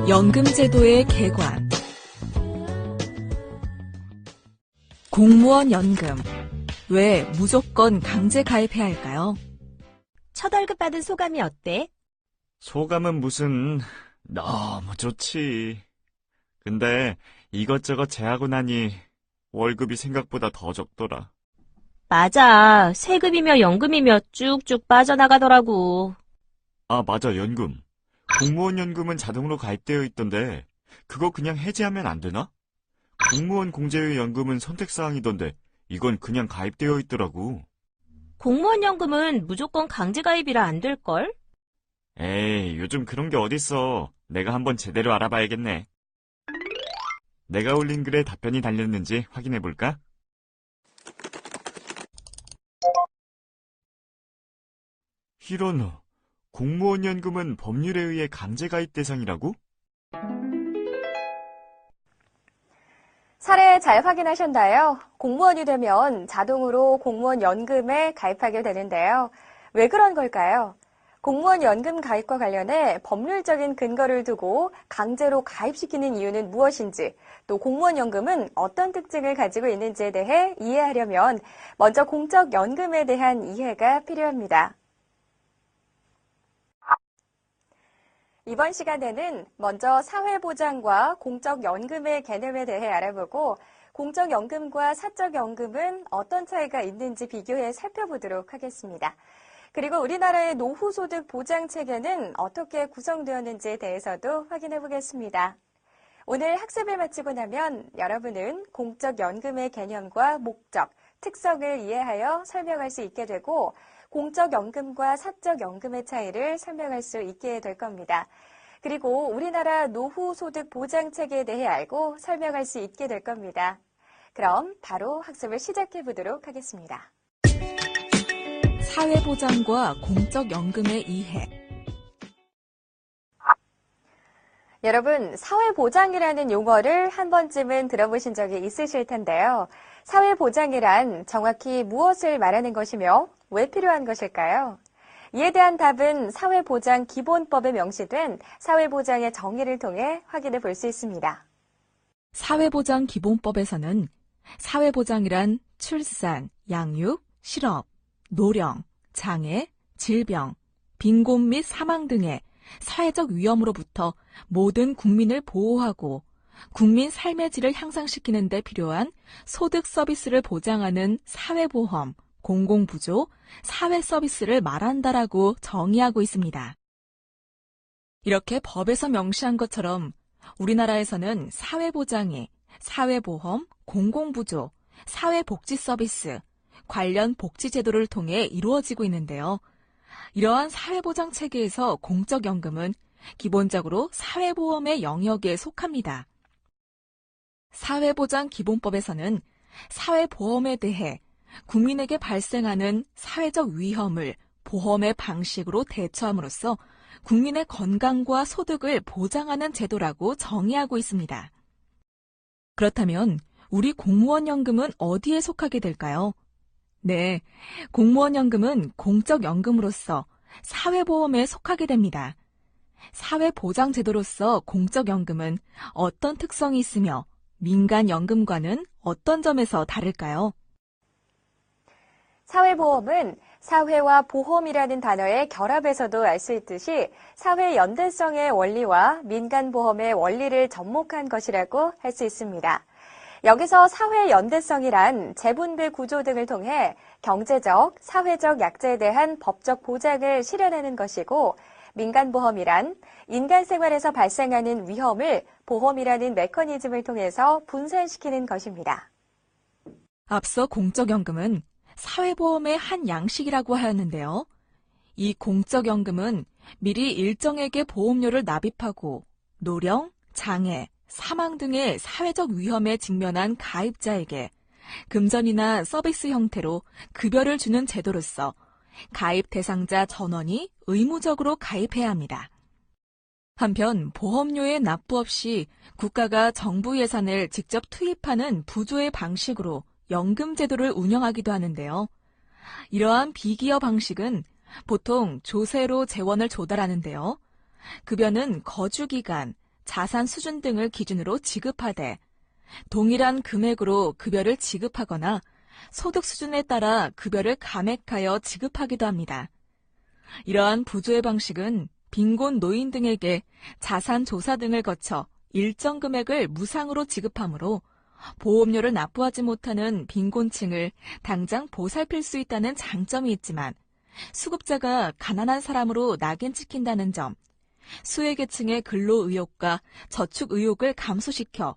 연금제도의 개관. 공무원 연금. 왜 무조건 강제 가입해야 할까요? 첫 월급 받은 소감이 어때? 소감은 무슨 너무 좋지. 근데 이것저것 제하고 나니 월급이 생각보다 더 적더라. 맞아. 세금이며 연금이며 쭉쭉 빠져나가더라고. 아, 맞아, 연금. 공무원 연금은 자동으로 가입되어 있던데 그거 그냥 해지하면 안 되나? 공무원 공제의 연금은 선택사항이던데 이건 그냥 가입되어 있더라고. 공무원 연금은 무조건 강제 가입이라 안 될걸? 에이, 요즘 그런 게 어딨어. 내가 한번 제대로 알아봐야겠네. 내가 올린 글에 답변이 달렸는지 확인해볼까? 이런, 공무원 연금은 법률에 의해 강제 가입 대상이라고? 사례 잘 확인하셨나요? 공무원이 되면 자동으로 공무원 연금에 가입하게 되는데요. 왜 그런 걸까요? 공무원 연금 가입과 관련해 법률적인 근거를 두고 강제로 가입시키는 이유는 무엇인지, 또 공무원 연금은 어떤 특징을 가지고 있는지에 대해 이해하려면 먼저 공적 연금에 대한 이해가 필요합니다. 이번 시간에는 먼저 사회보장과 공적연금의 개념에 대해 알아보고 공적연금과 사적연금은 어떤 차이가 있는지 비교해 살펴보도록 하겠습니다. 그리고 우리나라의 노후소득 보장체계는 어떻게 구성되었는지에 대해서도 확인해 보겠습니다. 오늘 학습을 마치고 나면 여러분은 공적연금의 개념과 목적, 특성을 이해하여 설명할 수 있게 되고 공적연금과 사적연금의 차이를 설명할 수 있게 될 겁니다. 그리고 우리나라 노후소득 보장체계에 대해 알고 설명할 수 있게 될 겁니다. 그럼 바로 학습을 시작해 보도록 하겠습니다. 사회보장과 공적연금의 이해. 여러분, 사회보장이라는 용어를 한 번쯤은 들어보신 적이 있으실 텐데요. 사회보장이란 정확히 무엇을 말하는 것이며 왜 필요한 것일까요? 이에 대한 답은 사회보장기본법에 명시된 사회보장의 정의를 통해 확인해 볼 수 있습니다. 사회보장기본법에서는 사회보장이란 출산, 양육, 실업, 노령, 장애, 질병, 빈곤 및 사망 등의 사회적 위험으로부터 모든 국민을 보호하고 국민 삶의 질을 향상시키는 데 필요한 소득 서비스를 보장하는 사회보험, 공공부조, 사회서비스를 말한다라고 정의하고 있습니다. 이렇게 법에서 명시한 것처럼 우리나라에서는 사회보장이 사회보험, 공공부조, 사회복지서비스, 관련 복지제도를 통해 이루어지고 있는데요. 이러한 사회보장 체계에서 공적연금은 기본적으로 사회보험의 영역에 속합니다. 사회보장기본법에서는 사회보험에 대해 국민에게 발생하는 사회적 위험을 보험의 방식으로 대처함으로써 국민의 건강과 소득을 보장하는 제도라고 정의하고 있습니다. 그렇다면 우리 공무원연금은 어디에 속하게 될까요? 네, 공무원연금은 공적연금으로서 사회보험에 속하게 됩니다. 사회보장제도로서 공적연금은 어떤 특성이 있으며 민간연금과는 어떤 점에서 다를까요? 사회보험은 사회와 보험이라는 단어의 결합에서도 알 수 있듯이 사회 연대성의 원리와 민간보험의 원리를 접목한 것이라고 할 수 있습니다. 여기서 사회 연대성이란 재분배 구조 등을 통해 경제적, 사회적 약자에 대한 법적 보장을 실현하는 것이고 민간보험이란 인간 생활에서 발생하는 위험을 보험이라는 메커니즘을 통해서 분산시키는 것입니다. 앞서 공적연금은 사회보험의 한 양식이라고 하였는데요. 이 공적연금은 미리 일정액의 보험료를 납입하고 노령, 장애, 사망 등의 사회적 위험에 직면한 가입자에게 금전이나 서비스 형태로 급여를 주는 제도로서 가입 대상자 전원이 의무적으로 가입해야 합니다. 한편 보험료의 납부 없이 국가가 정부 예산을 직접 투입하는 부조의 방식으로 연금 제도를 운영하기도 하는데요. 이러한 비기여 방식은 보통 조세로 재원을 조달하는데요. 급여는 거주기간, 자산 수준 등을 기준으로 지급하되 동일한 금액으로 급여를 지급하거나 소득 수준에 따라 급여를 감액하여 지급하기도 합니다. 이러한 부조의 방식은 빈곤 노인 등에게 자산 조사 등을 거쳐 일정 금액을 무상으로 지급하므로 보험료를 납부하지 못하는 빈곤층을 당장 보살필 수 있다는 장점이 있지만 수급자가 가난한 사람으로 낙인 찍힌다는 점, 수혜계층의 근로 의욕과 저축 의욕을 감소시켜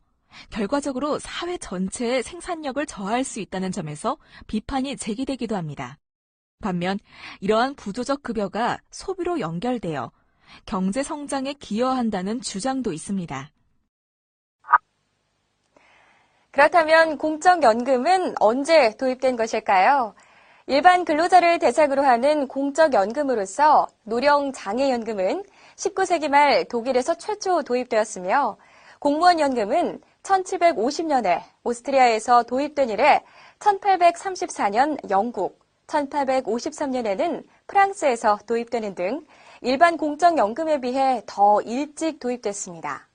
결과적으로 사회 전체의 생산력을 저하할 수 있다는 점에서 비판이 제기되기도 합니다. 반면 이러한 부조적 급여가 소비로 연결되어 경제 성장에 기여한다는 주장도 있습니다. 그렇다면 공적연금은 언제 도입된 것일까요? 일반 근로자를 대상으로 하는 공적연금으로서 노령장애연금은 19세기 말 독일에서 최초 도입되었으며 공무원연금은 1750년에 오스트리아에서 도입된 이래 1834년 영국, 1853년에는 프랑스에서 도입되는 등 일반 공적연금에 비해 더 일찍 도입됐습니다.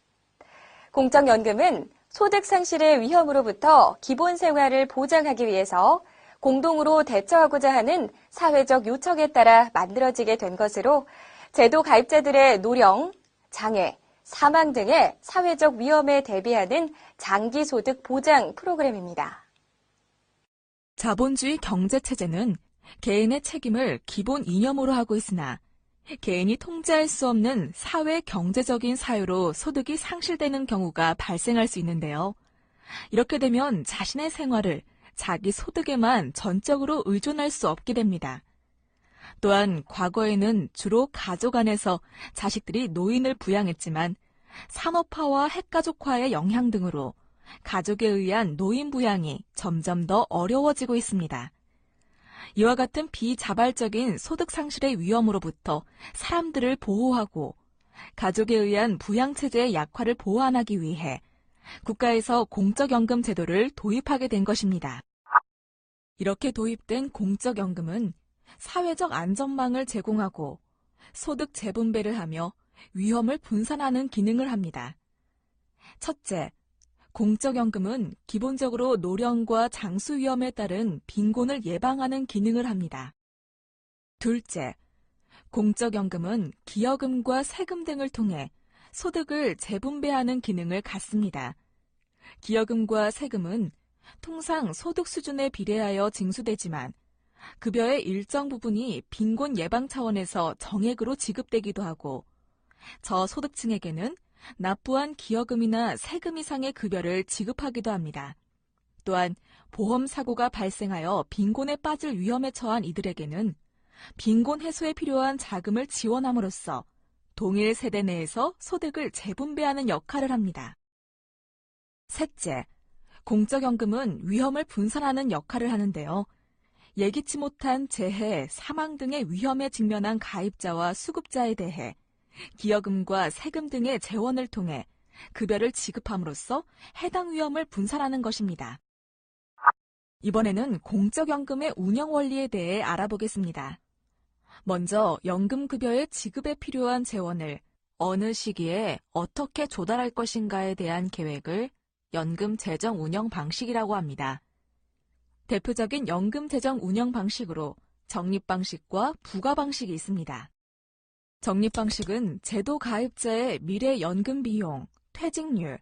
공적연금은 소득 상실의 위험으로부터 기본 생활을 보장하기 위해서 공동으로 대처하고자 하는 사회적 요청에 따라 만들어지게 된 것으로 제도 가입자들의 노령, 장애, 사망 등의 사회적 위험에 대비하는 장기소득 보장 프로그램입니다. 자본주의 경제체제는 개인의 책임을 기본 이념으로 하고 있으나 개인이 통제할 수 없는 사회 경제적인 사유로 소득이 상실되는 경우가 발생할 수 있는데요. 이렇게 되면 자신의 생활을 자기 소득에만 전적으로 의존할 수 없게 됩니다. 또한 과거에는 주로 가족 안에서 자식들이 노인을 부양했지만 산업화와 핵가족화의 영향 등으로 가족에 의한 노인 부양이 점점 더 어려워지고 있습니다. 이와 같은 비자발적인 소득 상실의 위험으로부터 사람들을 보호하고 가족에 의한 부양체제의 약화를 보완하기 위해 국가에서 공적연금 제도를 도입하게 된 것입니다. 이렇게 도입된 공적연금은 사회적 안전망을 제공하고 소득 재분배를 하며 위험을 분산하는 기능을 합니다. 첫째, 공적연금은 기본적으로 노령과 장수 위험에 따른 빈곤을 예방하는 기능을 합니다. 둘째, 공적연금은 기여금과 세금 등을 통해 소득을 재분배하는 기능을 갖습니다. 기여금과 세금은 통상 소득 수준에 비례하여 징수되지만 급여의 일정 부분이 빈곤 예방 차원에서 정액으로 지급되기도 하고 저소득층에게는 납부한 기여금이나 세금 이상의 급여를 지급하기도 합니다. 또한 보험 사고가 발생하여 빈곤에 빠질 위험에 처한 이들에게는 빈곤 해소에 필요한 자금을 지원함으로써 동일 세대 내에서 소득을 재분배하는 역할을 합니다. 셋째, 공적연금은 위험을 분산하는 역할을 하는데요. 예기치 못한 재해, 사망 등의 위험에 직면한 가입자와 수급자에 대해 기여금과 세금 등의 재원을 통해 급여를 지급함으로써 해당 위험을 분산하는 것입니다. 이번에는 공적연금의 운영 원리에 대해 알아보겠습니다. 먼저 연금급여의 지급에 필요한 재원을 어느 시기에 어떻게 조달할 것인가에 대한 계획을 연금 재정 운영 방식이라고 합니다. 대표적인 연금 재정 운영 방식으로 적립 방식과 부과 방식이 있습니다. 적립 방식은 제도 가입자의 미래 연금 비용, 퇴직률,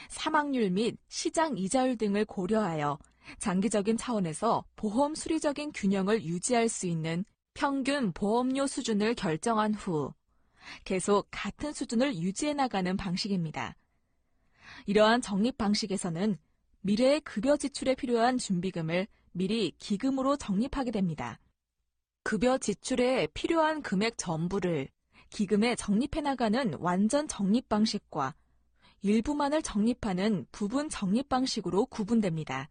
사망률 및 시장 이자율 등을 고려하여 장기적인 차원에서 보험 수리적인 균형을 유지할 수 있는 평균 보험료 수준을 결정한 후 계속 같은 수준을 유지해 나가는 방식입니다. 이러한 적립 방식에서는 미래의 급여 지출에 필요한 준비금을 미리 기금으로 적립하게 됩니다. 급여 지출에 필요한 금액 전부를 기금에 적립해 나가는 완전 적립 방식과 일부만을 적립하는 부분 적립 방식으로 구분됩니다.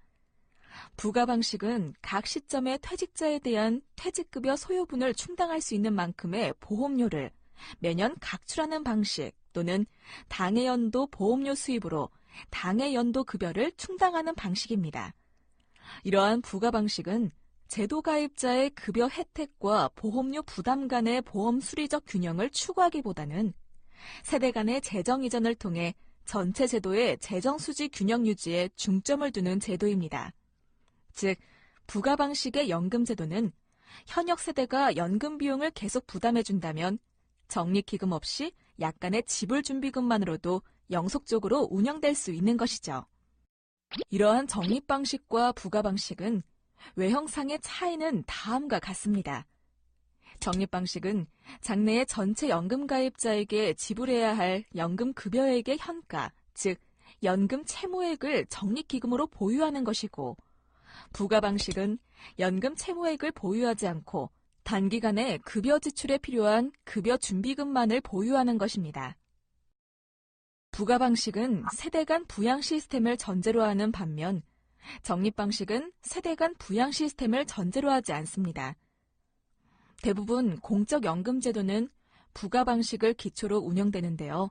부과 방식은 각 시점에 퇴직자에 대한 퇴직급여 소요분을 충당할 수 있는 만큼의 보험료를 매년 각출하는 방식 또는 당해연도 보험료 수입으로 당해연도 급여를 충당하는 방식입니다. 이러한 부과 방식은 제도 가입자의 급여 혜택과 보험료 부담 간의 보험 수리적 균형을 추구하기보다는 세대 간의 재정 이전을 통해 전체 제도의 재정 수지 균형 유지에 중점을 두는 제도입니다. 즉, 부가 방식의 연금 제도는 현역 세대가 연금 비용을 계속 부담해준다면 적립기금 없이 약간의 지불 준비금만으로도 영속적으로 운영될 수 있는 것이죠. 이러한 적립 방식과 부가 방식은 외형상의 차이는 다음과 같습니다. 적립 방식은 장래의 전체 연금 가입자에게 지불해야 할 연금 급여액의 현가, 즉 연금 채무액을 적립기금으로 보유하는 것이고, 부가 방식은 연금 채무액을 보유하지 않고 단기간에 급여 지출에 필요한 급여 준비금만을 보유하는 것입니다. 부가 방식은 세대 간 부양 시스템을 전제로 하는 반면 적립 방식은 세대 간 부양 시스템을 전제로 하지 않습니다. 대부분 공적연금 제도는 부가 방식을 기초로 운영되는데요.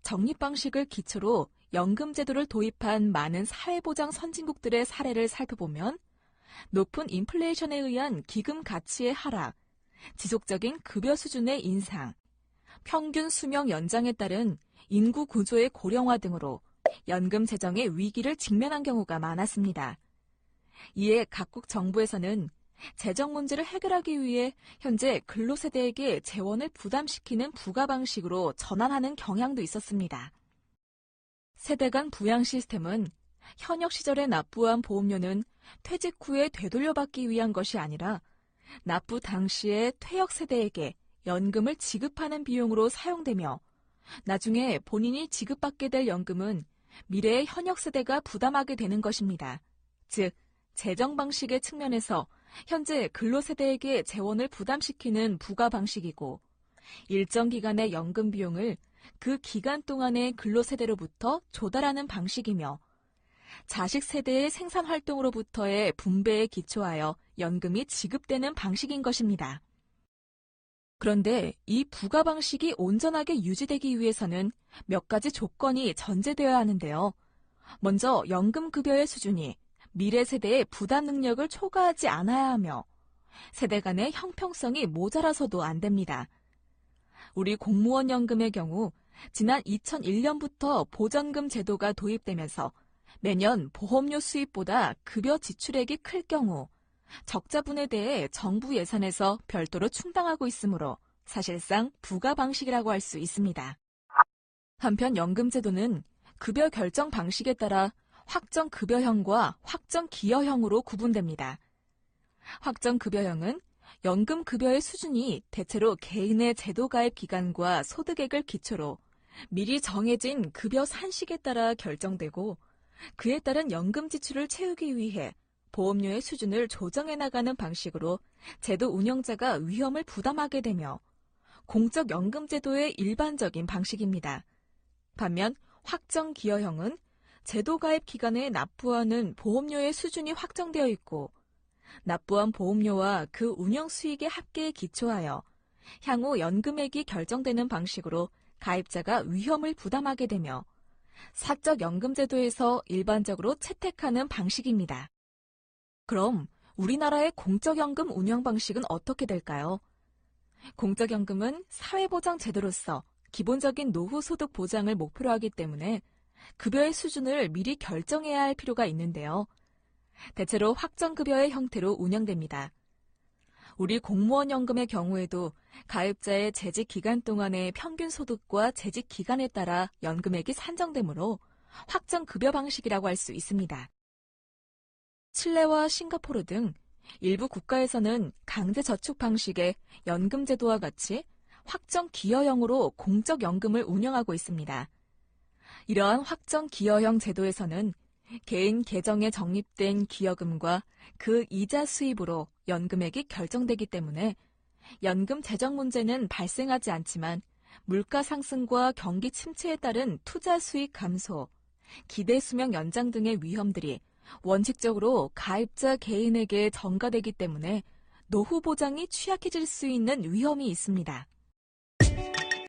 적립 방식을 기초로 연금 제도를 도입한 많은 사회보장 선진국들의 사례를 살펴보면 높은 인플레이션에 의한 기금 가치의 하락, 지속적인 급여 수준의 인상, 평균 수명 연장에 따른 인구 구조의 고령화 등으로 연금 재정의 위기를 직면한 경우가 많았습니다. 이에 각국 정부에서는 재정 문제를 해결하기 위해 현재 근로세대에게 재원을 부담시키는 부가 방식으로 전환하는 경향도 있었습니다. 세대 간 부양 시스템은 현역 시절에 납부한 보험료는 퇴직 후에 되돌려받기 위한 것이 아니라 납부 당시에 퇴역 세대에게 연금을 지급하는 비용으로 사용되며 나중에 본인이 지급받게 될 연금은 미래의 현역 세대가 부담하게 되는 것입니다. 즉, 재정 방식의 측면에서 현재 근로세대에게 재원을 부담시키는 부가 방식이고 일정 기간의 연금 비용을 그 기간 동안의 근로세대로부터 조달하는 방식이며 자식 세대의 생산활동으로부터의 분배에 기초하여 연금이 지급되는 방식인 것입니다. 그런데 이 부가 방식이 온전하게 유지되기 위해서는 몇 가지 조건이 전제되어야 하는데요. 먼저 연금급여의 수준이 미래 세대의 부담 능력을 초과하지 않아야 하며 세대 간의 형평성이 모자라서도 안 됩니다. 우리 공무원 연금의 경우 지난 2001년부터 보전금 제도가 도입되면서 매년 보험료 수입보다 급여 지출액이 클 경우 적자분에 대해 정부 예산에서 별도로 충당하고 있으므로 사실상 부가 방식이라고 할 수 있습니다. 한편 연금제도는 급여 결정 방식에 따라 확정 급여형과 확정 기여형으로 구분됩니다. 확정 급여형은 연금 급여의 수준이 대체로 개인의 제도 가입 기간과 소득액을 기초로 미리 정해진 급여 산식에 따라 결정되고 그에 따른 연금 지출을 채우기 위해 보험료의 수준을 조정해 나가는 방식으로 제도 운영자가 위험을 부담하게 되며 공적 연금 제도의 일반적인 방식입니다. 반면 확정 기여형은 제도 가입 기간에 납부하는 보험료의 수준이 확정되어 있고 납부한 보험료와 그 운영 수익의 합계에 기초하여 향후 연금액이 결정되는 방식으로 가입자가 위험을 부담하게 되며 사적 연금 제도에서 일반적으로 채택하는 방식입니다. 그럼 우리나라의 공적연금 운영 방식은 어떻게 될까요? 공적연금은 사회보장 제도로서 기본적인 노후 소득 보장을 목표로 하기 때문에 급여의 수준을 미리 결정해야 할 필요가 있는데요. 대체로 확정급여의 형태로 운영됩니다. 우리 공무원연금의 경우에도 가입자의 재직 기간 동안의 평균 소득과 재직 기간에 따라 연금액이 산정되므로 확정급여 방식이라고 할 수 있습니다. 칠레와 싱가포르 등 일부 국가에서는 강제저축 방식의 연금제도와 같이 확정기여형으로 공적연금을 운영하고 있습니다. 이러한 확정기여형 제도에서는 개인 계정에 적립된 기여금과 그 이자 수입으로 연금액이 결정되기 때문에 연금 재정 문제는 발생하지 않지만 물가 상승과 경기 침체에 따른 투자 수익 감소, 기대 수명 연장 등의 위험들이 원칙적으로 가입자 개인에게 전가되기 때문에 노후 보장이 취약해질 수 있는 위험이 있습니다.